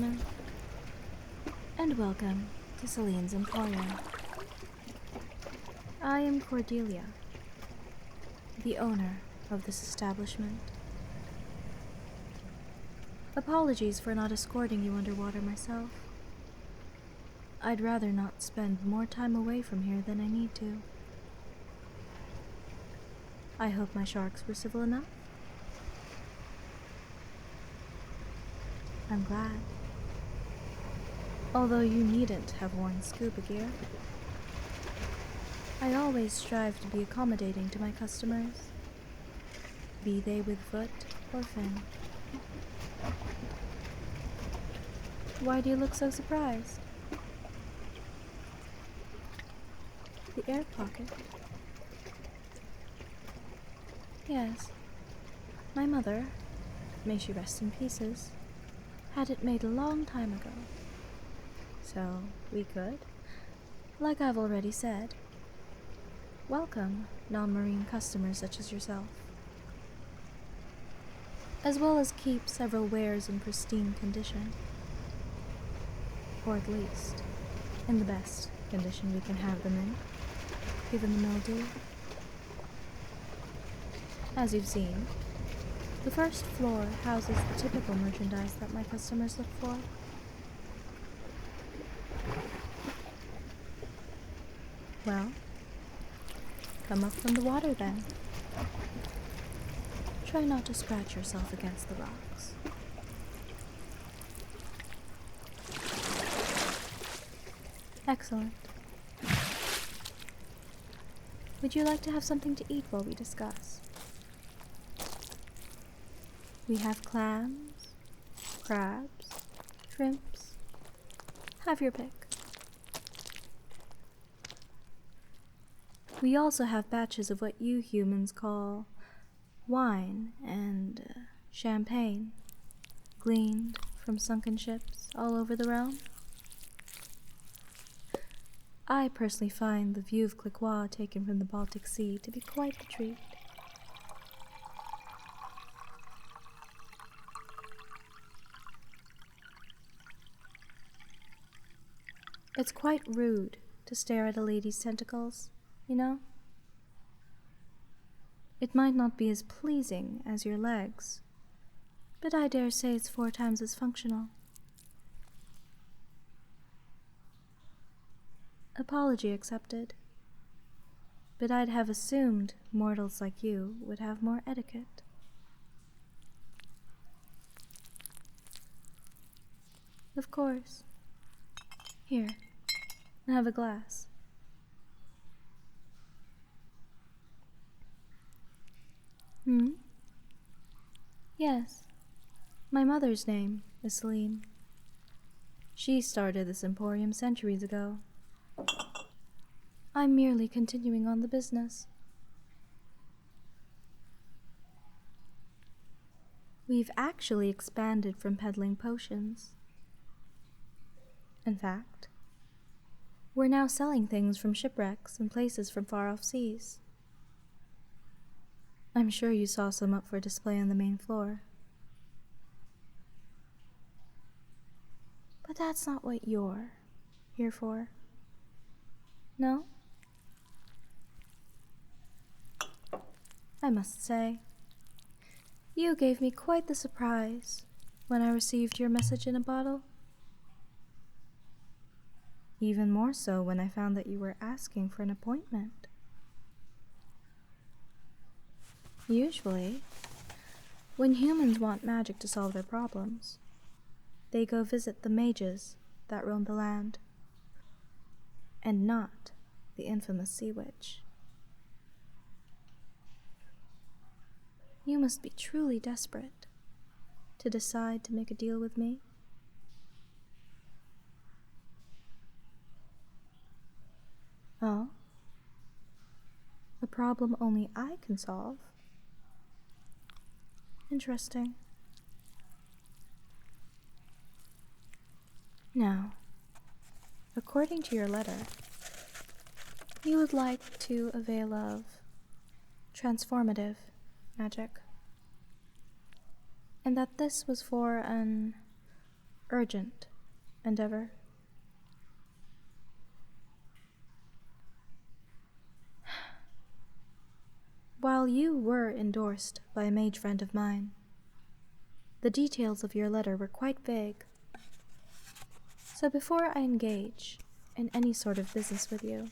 gentlemen, and welcome to Celine's Emporium. I am Cordelia, the owner of this establishment. Apologies for not escorting you underwater myself. I'd rather not spend more time away from here than I need to. I hope my sharks were civil enough. I'm glad. Although you needn't have worn scuba gear. I always strive to be accommodating to my customers, be they with foot or fin. Why do you look so surprised? The air pocket? Yes. My mother, may she rest in pieces, had it made a long time ago. So we could, like I've already said, welcome non-marine customers such as yourself, as well as keep several wares in pristine condition, or at least in the best condition we can have them in, given the mildew. As you've seen, the first floor houses the typical merchandise that my customers look for. Well, come up from the water then. Try not to scratch yourself against the rocks. Excellent. Would you like to have something to eat while we discuss? We have clams, crabs, shrimps. Have your pick. We also have batches of what you humans call wine and champagne, gleaned from sunken ships all over the realm. I personally find the view of Cliquot taken from the Baltic Sea to be quite the treat. It's quite rude to stare at a lady's tentacles, you know? It might not be as pleasing as your legs, but I dare say it's 4 times as functional. Apology accepted, but I'd have assumed mortals like you would have more etiquette. Of course. Here, have a glass. Yes. My mother's name is Celine. She started this emporium centuries ago. I'm merely continuing on the business. We've actually expanded from peddling potions. In fact, we're now selling things from shipwrecks and places from far-off seas. I'm sure you saw some up for display on the main floor. But that's not what you're here for. No? I must say, you gave me quite the surprise when I received your message in a bottle. Even more so when I found that you were asking for an appointment. Usually, when humans want magic to solve their problems, they go visit the mages that roam the land, and not the infamous sea witch. You must be truly desperate to decide to make a deal with me. Oh? A problem only I can solve? Interesting. Now, according to your letter, you would like to avail of transformative magic, and that this was for an urgent endeavor. While you were endorsed by a mage friend of mine, the details of your letter were quite vague. So before I engage in any sort of business with you,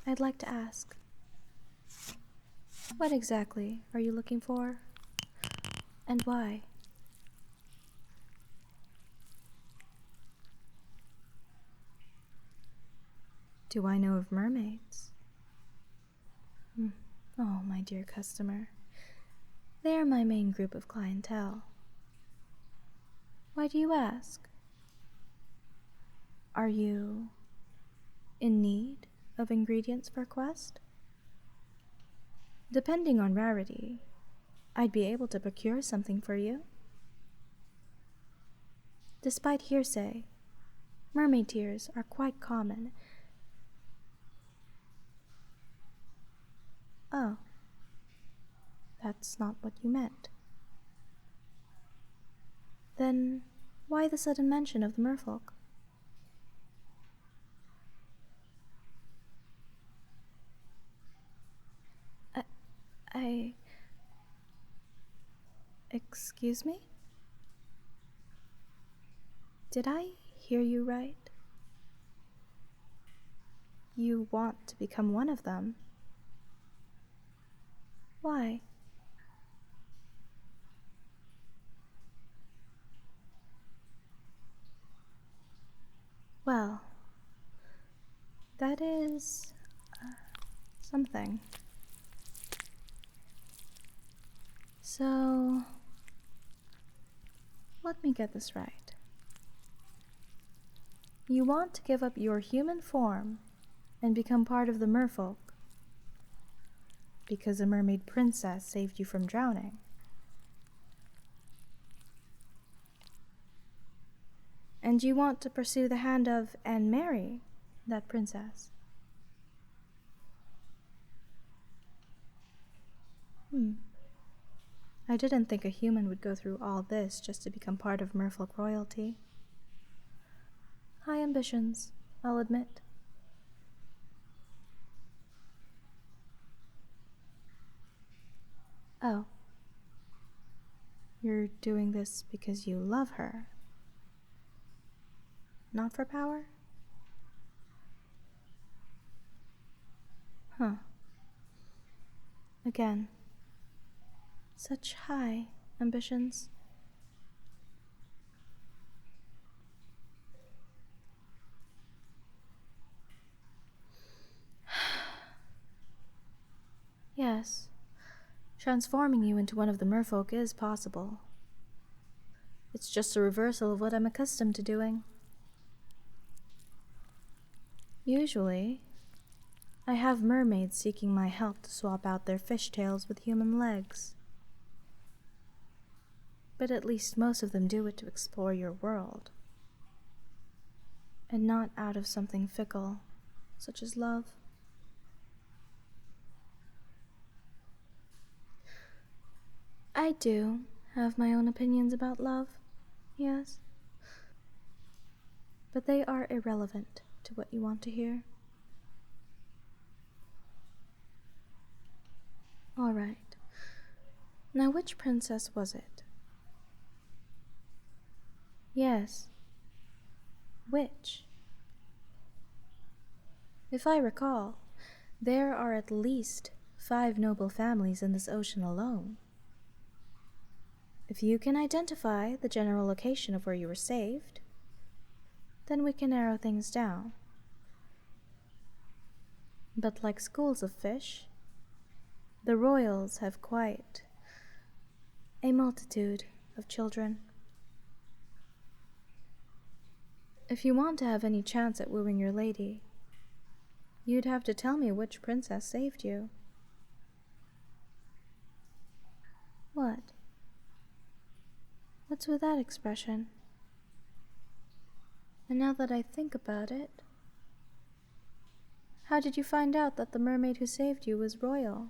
I'd like to ask, what exactly are you looking for, and why? Do I know of mermaids? Oh, my dear customer, they are my main group of clientele. Why do you ask? Are you in need of ingredients for a quest? Depending on rarity, I'd be able to procure something for you. Despite hearsay, mermaid tears are quite common. Oh, that's not what you meant. Then why the sudden mention of the merfolk? Excuse me? Did I hear you right? You want to become one of them? Why? Well, that is something. So, let me get this right. You want to give up your human form and become part of the merfolk because a mermaid princess saved you from drowning. And you want to pursue the hand of and marry that princess. I didn't think a human would go through all this just to become part of merfolk royalty. High ambitions, I'll admit. Oh. You're doing this because you love her? Not for power? Huh. Again, such high ambitions. Yes, transforming you into one of the merfolk is possible. It's just a reversal of what I'm accustomed to doing. Usually, I have mermaids seeking my help to swap out their fishtails with human legs. But at least most of them do it to explore your world, and not out of something fickle, such as love. I do have my own opinions about love, yes. But they are irrelevant to what you want to hear. All right. Now, which princess was it? Yes. Which? If I recall, there are at least 5 noble families in this ocean alone. If you can identify the general location of where you were saved, then we can narrow things down. But like schools of fish, the royals have quite a multitude of children. If you want to have any chance at wooing your lady, you'd have to tell me which princess saved you. What? What's with that expression? And now that I think about it, how did you find out that the mermaid who saved you was royal?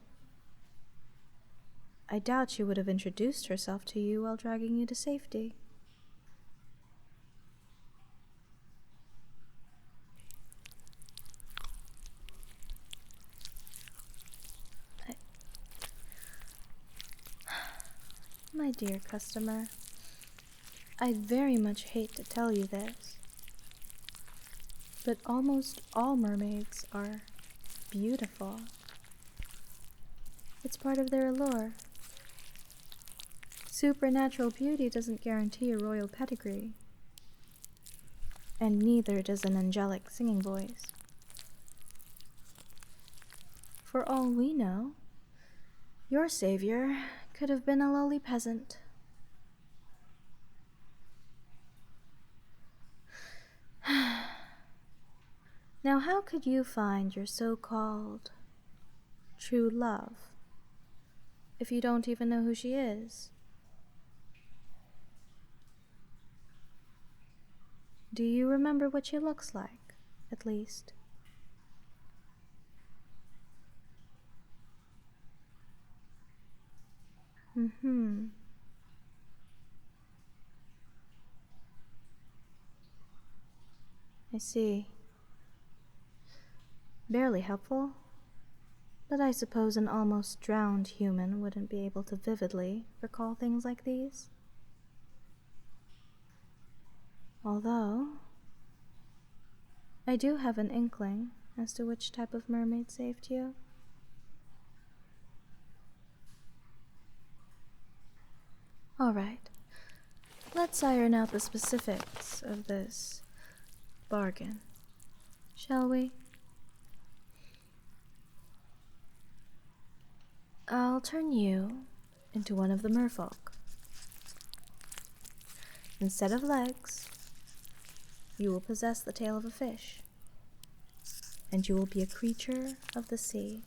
I doubt she would have introduced herself to you while dragging you to safety. dear customer, I very much hate to tell you this, but almost all mermaids are beautiful. It's part of their allure. Supernatural beauty doesn't guarantee a royal pedigree, and neither does an angelic singing voice. For all we know, your savior could have been a lowly peasant. Now, how could you find your so-called true love if you don't even know who she is? Do you remember what she looks like, at least? I see. Barely helpful, but I suppose an almost drowned human wouldn't be able to vividly recall things like these. Although, I do have an inkling as to which type of mermaid saved you. Alright, let's iron out the specifics of this bargain, shall we? I'll turn you into one of the merfolk. Instead of legs, you will possess the tail of a fish, and you will be a creature of the sea.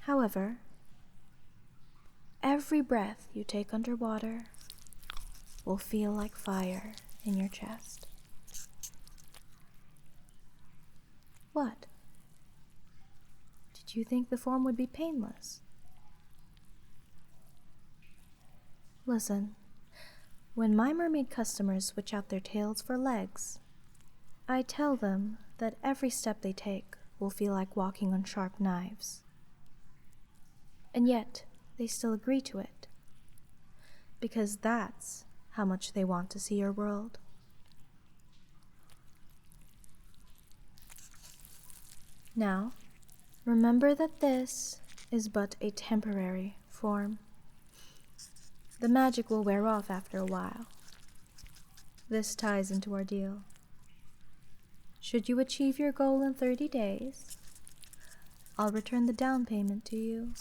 However, every breath you take underwater will feel like fire in your chest. What? Did you think the form would be painless? Listen, when my mermaid customers switch out their tails for legs, I tell them that every step they take will feel like walking on sharp knives. And yet, they still agree to it, because that's how much they want to see your world. Now, remember that this is but a temporary form. The magic will wear off after a while. This ties into our deal. Should you achieve your goal in 30 days, I'll return the down payment to you,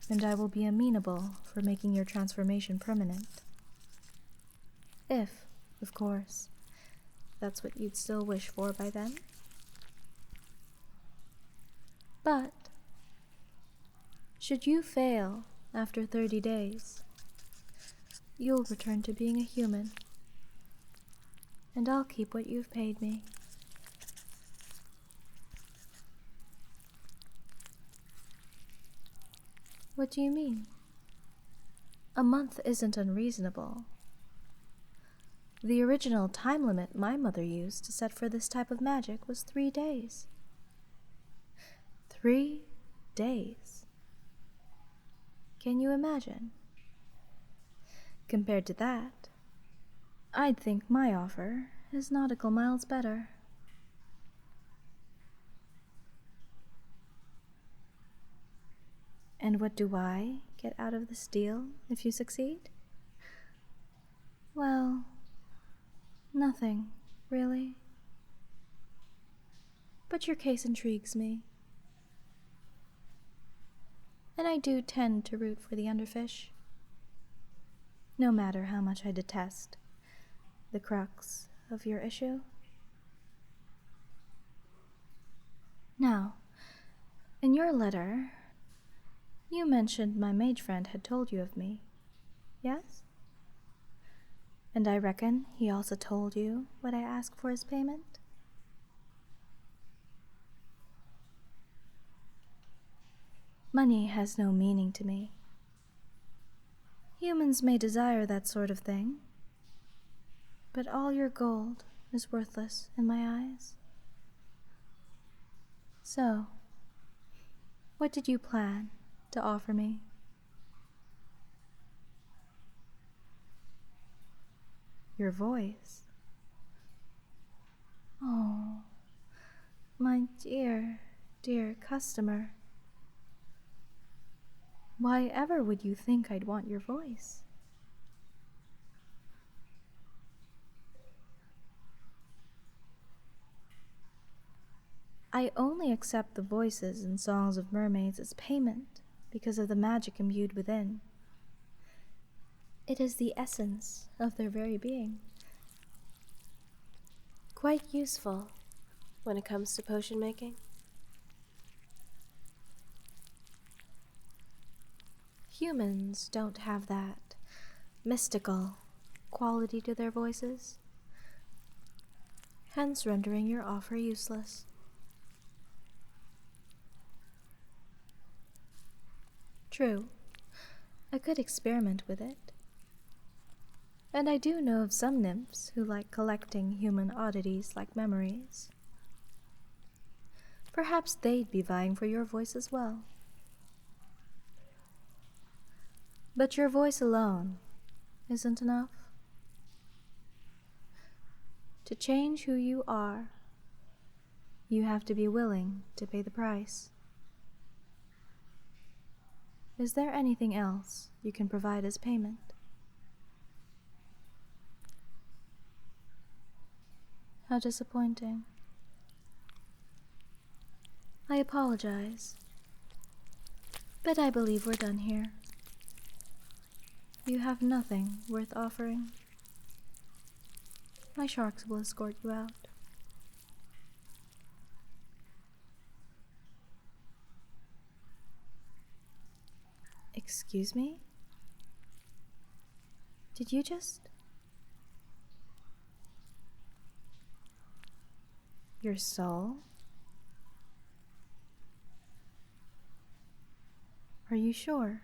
and I will be amenable for making your transformation permanent. If, of course, that's what you'd still wish for by then. But, should you fail after 30 days, you'll return to being a human, and I'll keep what you've paid me. What do you mean? A month isn't unreasonable. The original time limit my mother used to set for this type of magic was 3 days. 3 days. Can you imagine? Compared to that, I'd think my offer is nautical miles better. And what do I get out of this deal if you succeed? Well, nothing, really. But your case intrigues me. And I do tend to root for the underfish, no matter how much I detest the crux of your issue. Now, in your letter, you mentioned my mage friend had told you of me, yes? And I reckon he also told you what I asked for his payment? Money has no meaning to me. Humans may desire that sort of thing, but all your gold is worthless in my eyes. So, what did you plan to offer me? your voice. Oh, my dear, dear customer. Why ever would you think I'd want your voice? I only accept the voices and songs of mermaids as payment because of the magic imbued within. It is the essence of their very being. Quite useful when it comes to potion making. Humans don't have that mystical quality to their voices, hence rendering your offer useless. True, I could experiment with it. And I do know of some nymphs who like collecting human oddities like memories. Perhaps they'd be vying for your voice as well. But your voice alone isn't enough. To change who you are, you have to be willing to pay the price. Is there anything else you can provide as payment? How disappointing. I apologize, but I believe we're done here. You have nothing worth offering. My sharks will escort you out. Excuse me? Did you just... Your soul? Are you sure?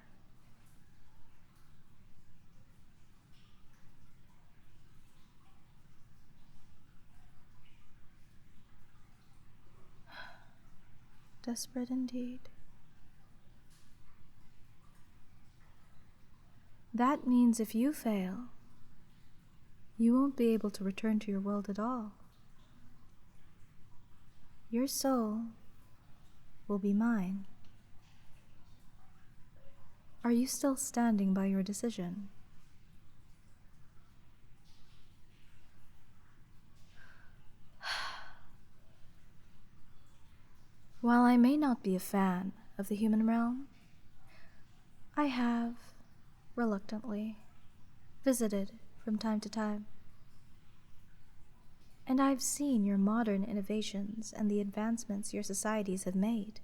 Desperate indeed. That means if you fail, you won't be able to return to your world at all. Your soul will be mine. Are you still standing by your decision? While I may not be a fan of the human realm, I have, reluctantly, visited from time to time. And I've seen your modern innovations and the advancements your societies have made.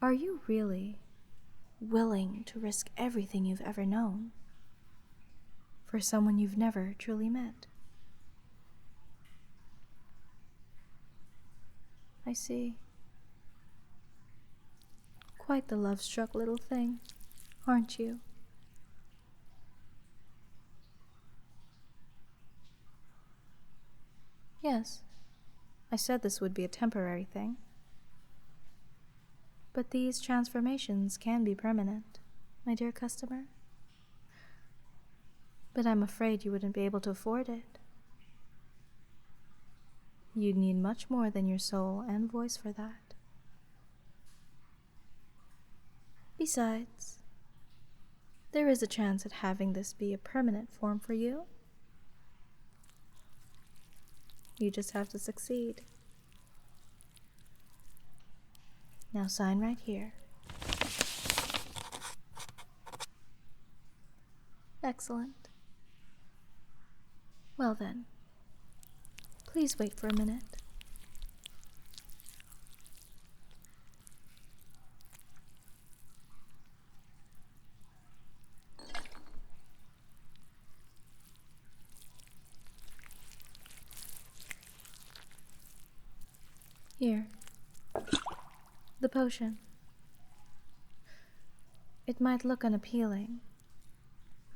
Are you really willing to risk everything you've ever known for someone you've never truly met? I see. Quite the love-struck little thing, aren't you? Yes, I said this would be a temporary thing. But these transformations can be permanent, my dear customer. But I'm afraid you wouldn't be able to afford it. You'd need much more than your soul and voice for that. Besides, there is a chance at having this be a permanent form for you. You just have to succeed. Now sign right here. Excellent. Well then, please wait for a minute. Here. The potion. It might look unappealing,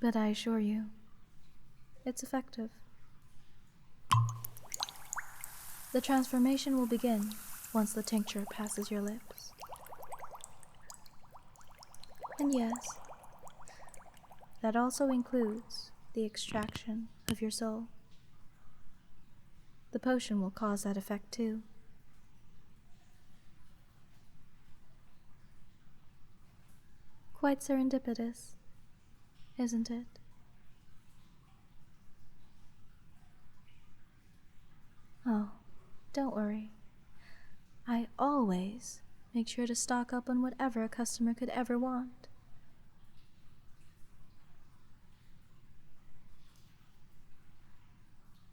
but I assure you, it's effective. The transformation will begin once the tincture passes your lips. And yes, that also includes the extraction of your soul. The potion will cause that effect too. Quite serendipitous, isn't it? Oh, don't worry. I always make sure to stock up on whatever a customer could ever want.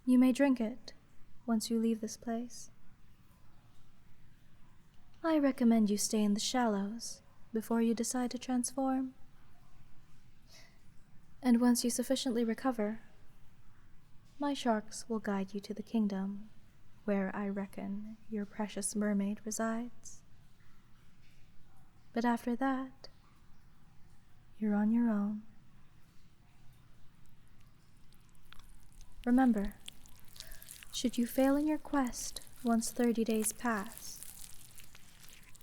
You may drink it once you leave this place. I recommend you stay in the shallows before you decide to transform. And once you sufficiently recover, my sharks will guide you to the kingdom where I reckon your precious mermaid resides. But after that, you're on your own. Remember, should you fail in your quest once 30 days pass,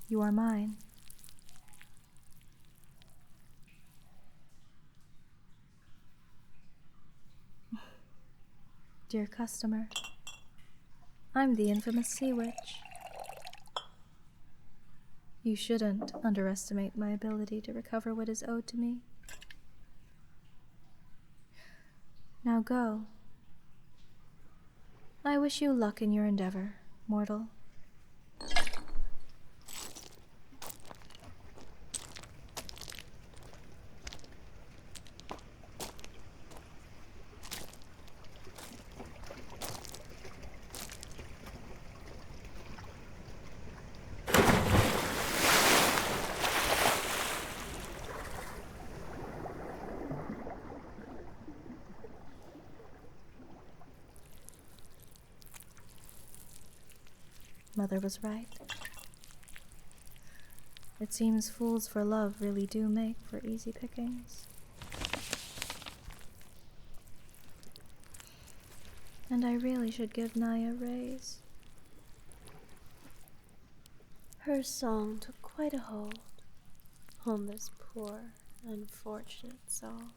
you are mine. Dear customer, I'm the infamous Sea Witch. You shouldn't underestimate my ability to recover what is owed to me. Now go. I wish you luck in your endeavor, mortal. Mother was right. It seems fools for love really do make for easy pickings. And I really should give Naya a raise. Her song took quite a hold on this poor, unfortunate soul.